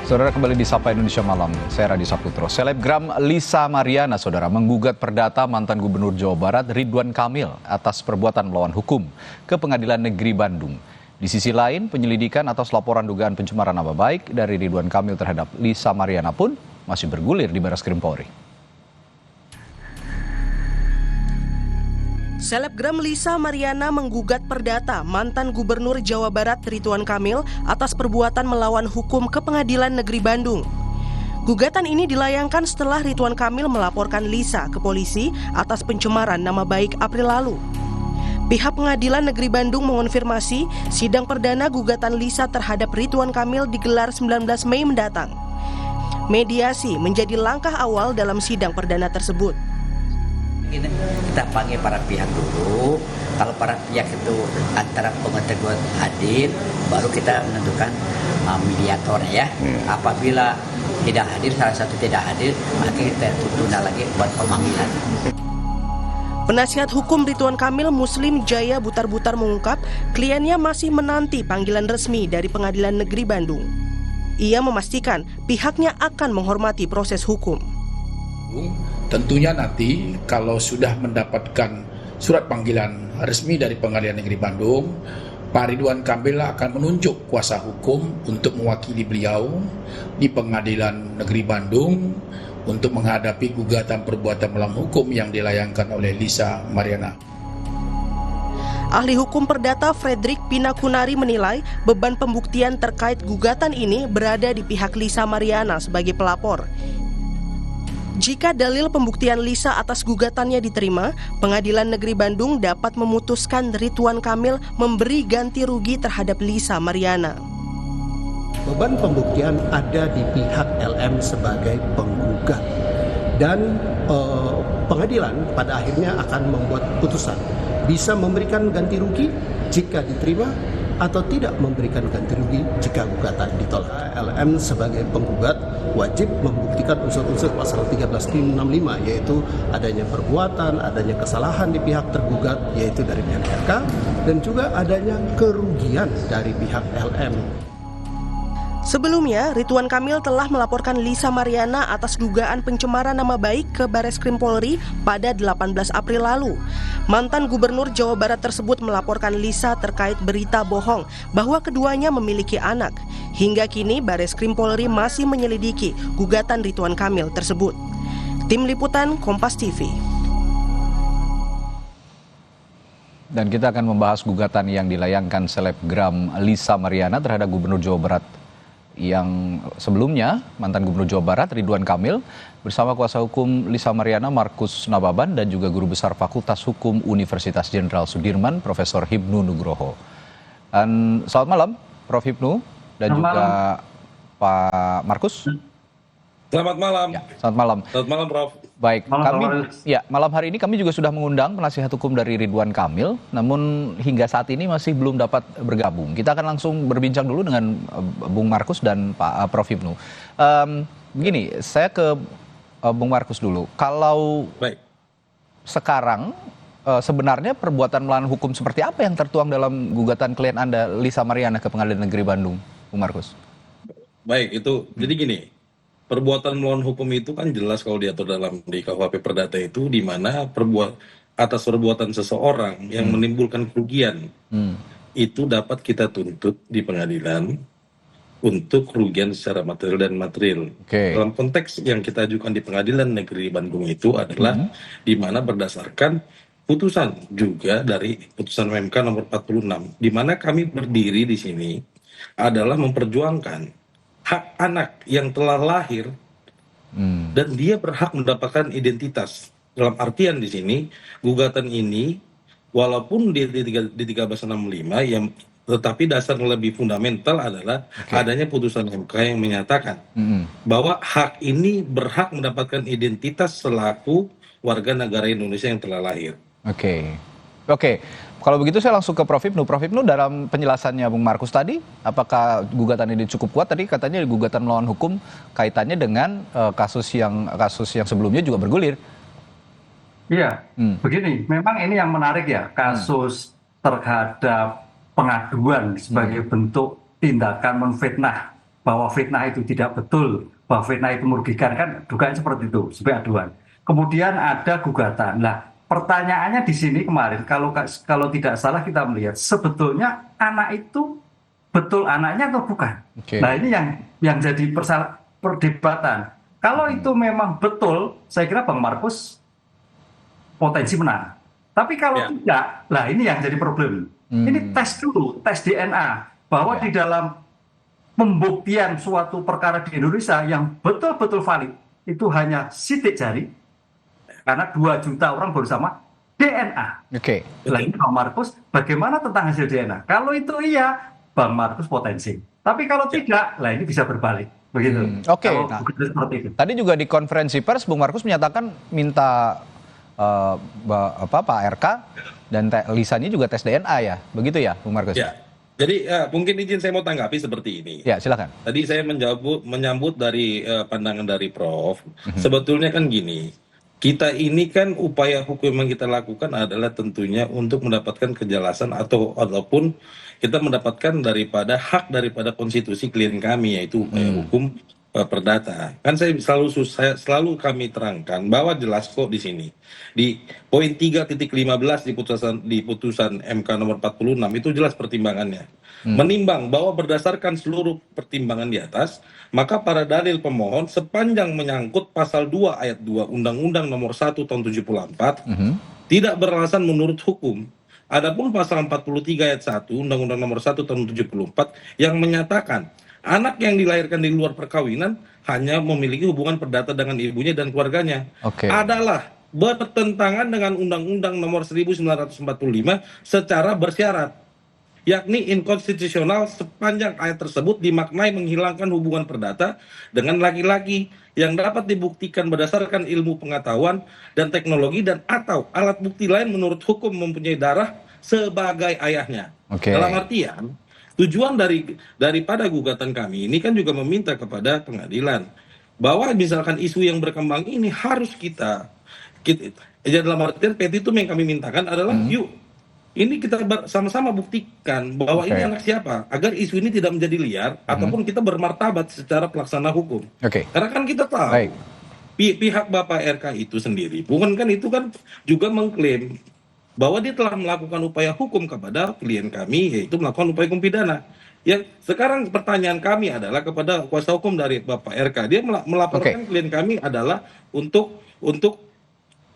Saudara, kembali di Sapa Indonesia Malam, saya Radi Saputro. Selebgram Lisa Mariana, saudara, menggugat perdata mantan Gubernur Jawa Barat Ridwan Kamil atas perbuatan melawan hukum ke Pengadilan Negeri Bandung. Di sisi lain, penyelidikan atas laporan dugaan pencemaran nama baik dari Ridwan Kamil terhadap Lisa Mariana pun masih bergulir di Barreskrim Polri. Selebgram Lisa Mariana menggugat perdata mantan Gubernur Jawa Barat Ridwan Kamil atas perbuatan melawan hukum ke Pengadilan Negeri Bandung. Gugatan ini dilayangkan setelah Ridwan Kamil melaporkan Lisa ke polisi atas pencemaran nama baik April lalu. Pihak Pengadilan Negeri Bandung mengonfirmasi sidang perdana gugatan Lisa terhadap Ridwan Kamil digelar 19 Mei mendatang. Mediasi menjadi langkah awal dalam sidang perdana tersebut. Kita panggil para pihak dulu. Kalau para pihak itu antara pengetahuan hadir, baru kita menentukan mediatornya ya. Apabila tidak hadir, salah satu tidak hadir, maka kita tunda lagi buat pemanggilan. Penasihat hukum Ridwan Kamil Muslim Jaya Butar-Butar mengungkap kliennya masih menanti panggilan resmi dari Pengadilan Negeri Bandung. Ia memastikan pihaknya akan menghormati proses hukum. Tentunya nanti kalau sudah mendapatkan surat panggilan resmi dari Pengadilan Negeri Bandung, Pak Ridwan Kamil akan menunjuk kuasa hukum untuk mewakili beliau di Pengadilan Negeri Bandung untuk menghadapi gugatan perbuatan melawan hukum yang dilayangkan oleh Lisa Mariana. Ahli hukum perdata Fredrik Pinakunari menilai beban pembuktian terkait gugatan ini berada di pihak Lisa Mariana sebagai pelapor. Jika dalil pembuktian Lisa atas gugatannya diterima, Pengadilan Negeri Bandung dapat memutuskan Ridwan Kamil memberi ganti rugi terhadap Lisa Mariana. Beban pembuktian ada di pihak LM sebagai penggugat dan pengadilan pada akhirnya akan membuat putusan bisa memberikan ganti rugi jika diterima atau tidak memberikan ganti rugi jika gugatan ditolak. LM sebagai penggugat wajib membuktikan unsur-unsur pasal 1365 yaitu adanya perbuatan, adanya kesalahan di pihak tergugat yaitu dari pihak RK dan juga adanya kerugian dari pihak LM. Sebelumnya, Ridwan Kamil telah melaporkan Lisa Mariana atas dugaan pencemaran nama baik ke Barreskrim Polri pada 18 April lalu. Mantan Gubernur Jawa Barat tersebut melaporkan Lisa terkait berita bohong bahwa keduanya memiliki anak. Hingga kini Barreskrim Polri masih menyelidiki gugatan Ridwan Kamil tersebut. Tim Liputan Kompas TV. Dan kita akan membahas gugatan yang dilayangkan selebgram Lisa Mariana terhadap Gubernur Jawa Barat yang sebelumnya mantan Gubernur Jawa Barat Ridwan Kamil bersama kuasa hukum Lisa Mariana Markus Nababan dan juga Guru Besar Fakultas Hukum Universitas Jenderal Sudirman Profesor Hipnu Nugroho. Dan selamat malam Prof Hipnu dan selamat juga malam. Pak Markus. Selamat malam. Ya, selamat malam. Selamat malam, Prof. Baik, malam hari ini kami juga sudah mengundang penasihat hukum dari Ridwan Kamil, namun hingga saat ini masih belum dapat bergabung. Kita akan langsung berbincang dulu dengan Bung Markus dan Pak Prof Hipnu. Begini, saya ke Bung Markus dulu. Kalau sekarang sebenarnya perbuatan melawan hukum seperti apa yang tertuang dalam gugatan klien Anda Lisa Mariana ke Pengadilan Negeri Bandung, Bung Markus? Baik, itu jadi gini. Perbuatan melawan hukum itu kan jelas kalau diatur dalam di KUHP Perdata itu di mana atas perbuatan seseorang yang menimbulkan kerugian itu dapat kita tuntut di pengadilan untuk kerugian secara material dan material. Dalam konteks yang kita ajukan di Pengadilan Negeri Bandung itu adalah di mana berdasarkan putusan juga dari putusan MK nomor 46 di mana kami berdiri di sini adalah memperjuangkan hak anak yang telah lahir dan dia berhak mendapatkan identitas. Dalam artian di sini gugatan ini walaupun di 1365 yang tetapi dasar lebih fundamental adalah adanya putusan MK yang menyatakan bahwa hak ini berhak mendapatkan identitas selaku warga negara Indonesia yang telah lahir. Oke. Kalau begitu saya langsung ke Prof Hipnu. Prof Hipnu, dalam penjelasannya Bung Markus tadi, apakah gugatan ini cukup kuat? Tadi katanya gugatan melawan hukum kaitannya dengan kasus yang sebelumnya juga bergulir. Iya, begini, memang ini yang menarik ya, kasus terhadap pengaduan sebagai bentuk tindakan menfitnah bahwa fitnah itu tidak betul, bahwa fitnah itu merugikan, kan dugaan seperti itu sebagai aduan. Kemudian ada gugatan. Nah, pertanyaannya di sini kemarin, kalau tidak salah kita melihat sebetulnya anak itu betul anaknya atau bukan. Nah, ini yang jadi perdebatan. Kalau itu memang betul, saya kira Bang Markus potensi menang. Tapi kalau tidak, lah ini yang jadi problem. Ini tes dulu, tes DNA, bahwa di dalam pembuktian suatu perkara di Indonesia yang betul-betul valid, itu hanya sidik jari, karena 2 juta orang baru sama DNA. Lah ini Bang Markus, bagaimana tentang hasil DNA? Kalau itu iya, Bang Markus potensi. Tapi kalau tidak, lah ini bisa berbalik. Begitu. Nah, seperti itu. Tadi juga di konferensi pers, Bung Markus menyatakan minta Pak RK dan Lisanya juga tes DNA ya, begitu ya, Bung Markus? Ya. Jadi mungkin izin saya mau tanggapi seperti ini. Ya, silakan. Tadi saya menyambut dari pandangan dari Prof. Sebetulnya kan gini, kita ini kan upaya hukum yang kita lakukan adalah tentunya untuk mendapatkan kejelasan ataupun kita mendapatkan daripada konstitusi klien kami, yaitu upaya hukum perdata. Kan saya selalu kami terangkan bahwa jelas kok di sini di poin 3.15 di putusan MK nomor 46 itu jelas pertimbangannya. Menimbang bahwa berdasarkan seluruh pertimbangan di atas, maka para dalil pemohon sepanjang menyangkut pasal 2 ayat 2 Undang-Undang nomor 1 tahun 74 tidak beralasan menurut hukum. Adapun pasal 43 ayat 1 Undang-Undang nomor 1 tahun 74 yang menyatakan anak yang dilahirkan di luar perkawinan hanya memiliki hubungan perdata dengan ibunya dan keluarganya adalah bertentangan dengan Undang-Undang nomor 1945 secara bersyarat, yakni inkonstitusional sepanjang ayat tersebut dimaknai menghilangkan hubungan perdata dengan laki-laki yang dapat dibuktikan berdasarkan ilmu pengetahuan dan teknologi dan atau alat bukti lain menurut hukum mempunyai darah sebagai ayahnya. Dalam artian tujuan daripada gugatan kami ini kan juga meminta kepada pengadilan bahwa misalkan isu yang berkembang ini harus kita dalam artian petitum yang kami mintakan adalah yuk ini kita sama-sama buktikan bahwa ini anak siapa agar isu ini tidak menjadi liar ataupun kita bermartabat secara pelaksana hukum. Karena kan kita tahu pihak Bapak RK itu sendiri bukan kan itu kan juga mengklaim bahwa dia telah melakukan upaya hukum kepada klien kami, yaitu melakukan upaya hukum pidana. Yang sekarang pertanyaan kami adalah kepada kuasa hukum dari Bapak RK, dia melaporkan klien kami adalah untuk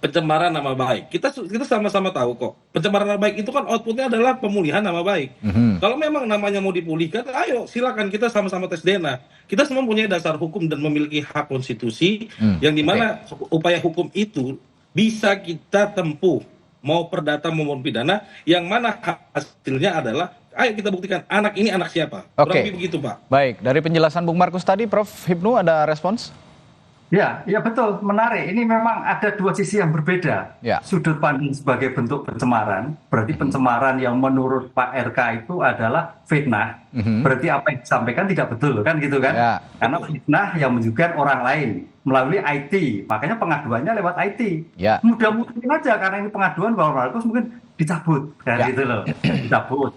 pencemaran nama baik. Kita sama-sama tahu kok, pencemaran nama baik itu kan outputnya adalah pemulihan nama baik. Kalau memang namanya mau dipulihkan, ayo silakan kita sama-sama tes DNA. Kita semua punya dasar hukum dan memiliki hak konstitusi, yang dimana upaya hukum itu bisa kita tempuh, mau perdata maupun pidana, yang mana hasilnya adalah ayo kita buktikan anak ini anak siapa. Kurang lebih begitu, Pak. Baik, dari penjelasan Bung Markus tadi, Prof. Hipnu ada respons? Ya betul, menarik. Ini memang ada 2 sisi yang berbeda. Sudut pandang sebagai bentuk pencemaran, berarti pencemaran yang menurut Pak RK itu adalah fitnah. Berarti apa yang disampaikan tidak betul, kan gitu kan? Karena fitnah yang menunjukkan orang lain melalui IT, makanya pengaduannya lewat IT. Mudah-mudahan aja karena ini pengaduan bahwa Markus mungkin dicabut, kan gitu loh. Dicabut.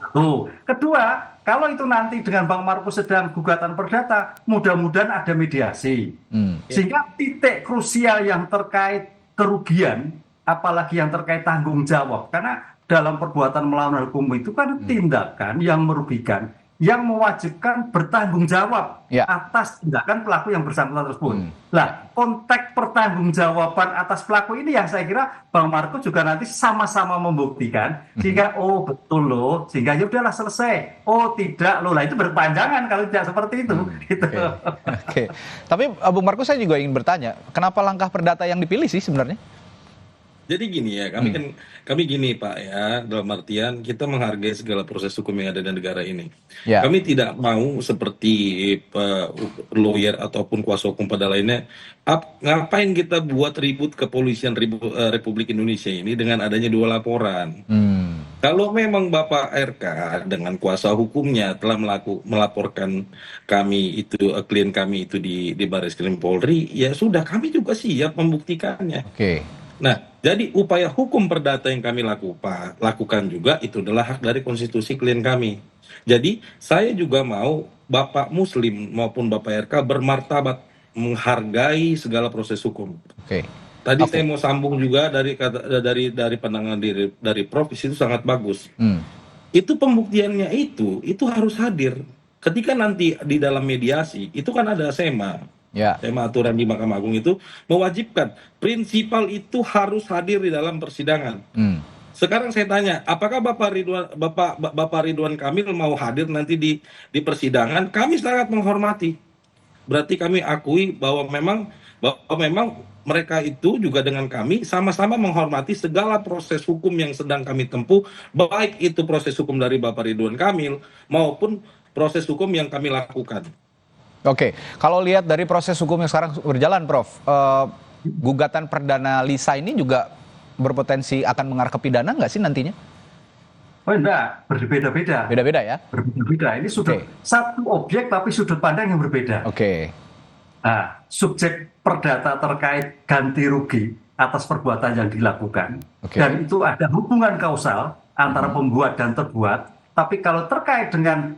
Kedua, kalau itu nanti dengan Bang Markus sedang gugatan perdata, mudah-mudahan ada mediasi. Sehingga titik krusial yang terkait kerugian, apalagi yang terkait tanggung jawab. Karena dalam perbuatan melawan hukum itu kan tindakan yang merugikan, yang mewajibkan bertanggung jawab atas tindakan pelaku yang bersangkutan tersebut. Lah, konteks pertanggungjawaban atas pelaku ini yang saya kira Bang Markus juga nanti sama-sama membuktikan, sehingga oh betul loh, sehingga ya udahlah selesai. Oh tidak loh, lah itu berpanjangan kalau tidak seperti itu. Gitu. Tapi Bung Markus, saya juga ingin bertanya, kenapa langkah perdata yang dipilih sih sebenarnya? Jadi gini ya, kami gini Pak ya, dalam artian kita menghargai segala proses hukum yang ada di negara ini. Kami tidak mau seperti lawyer ataupun kuasa hukum pada lainnya, ngapain kita buat ribut kepolisian Republik Indonesia ini dengan adanya 2 laporan. Kalau memang Bapak RK dengan kuasa hukumnya telah melaporkan kami itu, klien kami itu di Barreskrim Polri, ya sudah kami juga siap membuktikannya. Nah, Jadi upaya hukum perdata yang kami lakukan juga itu adalah hak dari konstitusi klien kami. Jadi saya juga mau Bapak Muslim maupun Bapak RK bermartabat, menghargai segala proses hukum. Oke. Tadi saya mau sambung juga dari pandangan dari Prof itu sangat bagus. Itu pembuktiannya itu harus hadir. Ketika nanti di dalam mediasi itu kan ada SEMA. Tema aturan di Mahkamah Agung itu mewajibkan prinsipal itu harus hadir di dalam persidangan. Sekarang saya tanya, apakah Bapak Ridwan Kamil mau hadir nanti di persidangan? Kami sangat menghormati. Berarti kami akui bahwa memang mereka itu juga dengan kami sama-sama menghormati segala proses hukum yang sedang kami tempuh, baik itu proses hukum dari Bapak Ridwan Kamil maupun proses hukum yang kami lakukan. Oke, kalau lihat dari proses hukum yang sekarang berjalan, Prof, gugatan perdana Lisa ini juga berpotensi akan mengarah ke pidana nggak sih nantinya? Oh enggak, berbeda-beda. Beda-beda ya? Berbeda-beda. Ini sudah satu objek tapi sudut pandang yang berbeda. Oke. Nah, subjek perdata terkait ganti rugi atas perbuatan yang dilakukan. Dan itu ada hubungan kausal antara pembuat dan terbuat. Tapi kalau terkait dengan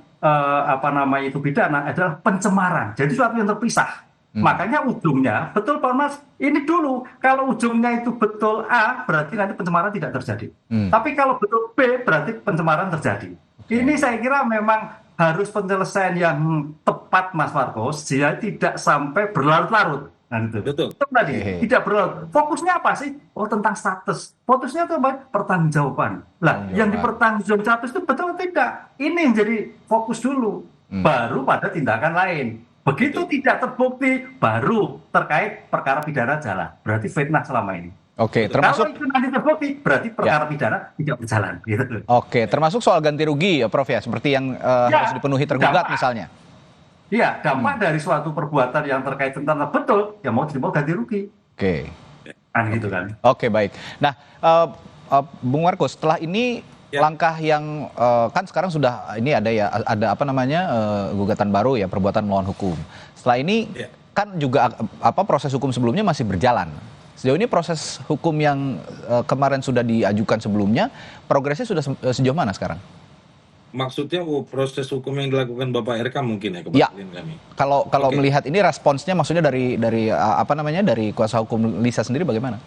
pidana adalah pencemaran. Jadi suatu yang terpisah. Makanya ujungnya, betul Pak Mas, ini dulu. Kalau ujungnya itu betul A, berarti nanti pencemaran tidak terjadi. Tapi kalau betul B, berarti pencemaran terjadi. Ini saya kira memang harus penyelesaian yang tepat, Mas Markus, sehingga tidak sampai berlarut-larut. Nah, itu. Betul. Itu tadi, tidak berlarut. Fokusnya apa sih? Oh, tentang status. Fokusnya itu apa? Pertanggungjawaban. Lah, yang dipertanggungjawabkan status itu betul atau tidak? Ini yang jadi fokus dulu. Baru pada tindakan lain. Begitu tidak terbukti, baru terkait perkara pidana jalan. Berarti fitnah selama ini. Oke, termasuk kalau itu nanti terbukti, berarti perkara pidana tidak berjalan. Gitu. Oke, termasuk soal ganti rugi ya, Prof ya, seperti yang harus dipenuhi tergugat misalnya. Iya, dampak dari suatu perbuatan yang terkait tentang betul, ya mau ganti rugi. Oke. Kan gitu kan. Oke, baik. Nah, Bung Markus, setelah ini langkah yang kan sekarang sudah ini ada gugatan baru ya, perbuatan melawan hukum. Setelah ini kan juga proses hukum sebelumnya masih berjalan. Sejauh ini proses hukum yang kemarin sudah diajukan sebelumnya, progresnya sudah sejauh mana sekarang? Maksudnya proses hukum yang dilakukan Bapak RK mungkin ya kepada kami. Kalau melihat ini responsnya maksudnya dari kuasa hukum Lisa sendiri bagaimana?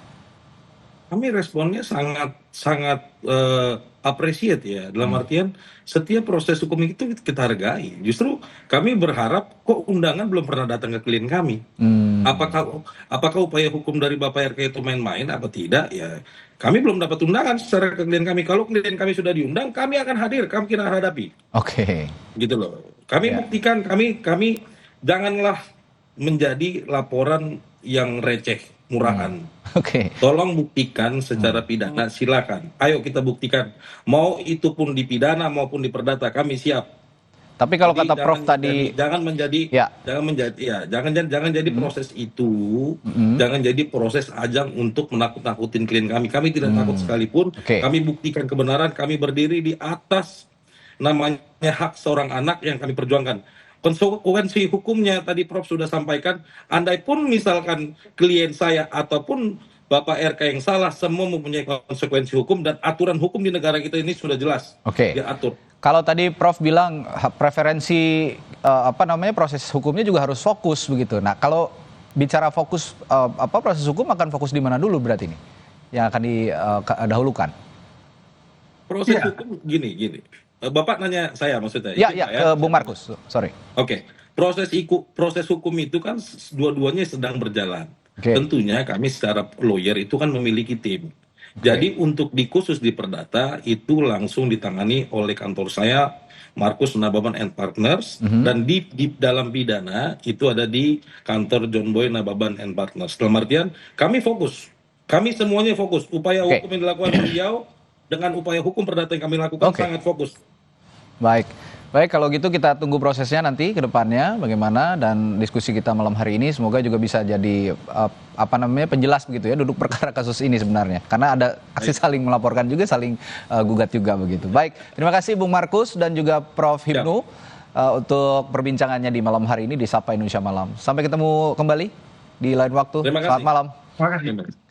Kami responnya sangat appreciate ya, dalam artian setiap proses hukum itu kita hargai. Justru kami berharap kok undangan belum pernah datang ke klien kami. Apakah upaya hukum dari Bapak RK itu main-main apa tidak? Ya kami belum dapat undangan secara ke klien kami. Kalau klien kami sudah diundang, kami akan hadir, kami kita hadapi. Oke. Gitu loh. Kami buktikan, kami janganlah menjadi laporan yang receh, murahan. Tolong buktikan secara pidana, silakan. Ayo kita buktikan. Mau itu pun dipidana maupun diperdata, kami siap. Tapi kalau kata Prof tadi jangan jadi proses itu, jangan jadi proses ajang untuk menakut-nakutin klien kami. Kami tidak takut sekalipun. Kami buktikan kebenaran, kami berdiri di atas namanya hak seorang anak yang kami perjuangkan. Konsekuensi hukumnya tadi Prof sudah sampaikan, andai pun misalkan klien saya ataupun Bapak RK yang salah, semua mempunyai konsekuensi hukum dan aturan hukum di negara kita ini sudah jelas diatur. Kalau tadi Prof bilang preferensi proses hukumnya juga harus fokus begitu. Nah, kalau bicara fokus proses hukum akan fokus di mana dulu berarti ini yang akan didahulukan? Proses hukum gini. Bapak nanya saya maksudnya. Ke Bung Markus, sorry. Oke. Proses hukum itu kan dua-duanya sedang berjalan. Tentunya kami secara lawyer itu kan memiliki tim. Jadi untuk khusus di perdata itu langsung ditangani oleh kantor saya, Markus Nababan and Partners, dan di dalam pidana itu ada di kantor John Boy Nababan and Partners. Dalam artian kami fokus, kami semuanya fokus. Upaya hukum yang dilakukan beliau dengan upaya hukum perdata yang kami lakukan sangat fokus. Baik, kalau gitu kita tunggu prosesnya nanti ke depannya bagaimana, dan diskusi kita malam hari ini semoga juga bisa jadi penjelas begitu ya duduk perkara kasus ini sebenarnya. Karena ada aksi saling melaporkan juga, saling gugat juga begitu. Baik, terima kasih Bung Markus dan juga Prof Hipnu untuk perbincangannya di malam hari ini di Sapa Indonesia Malam. Sampai ketemu kembali di lain waktu. Selamat malam. Terima kasih.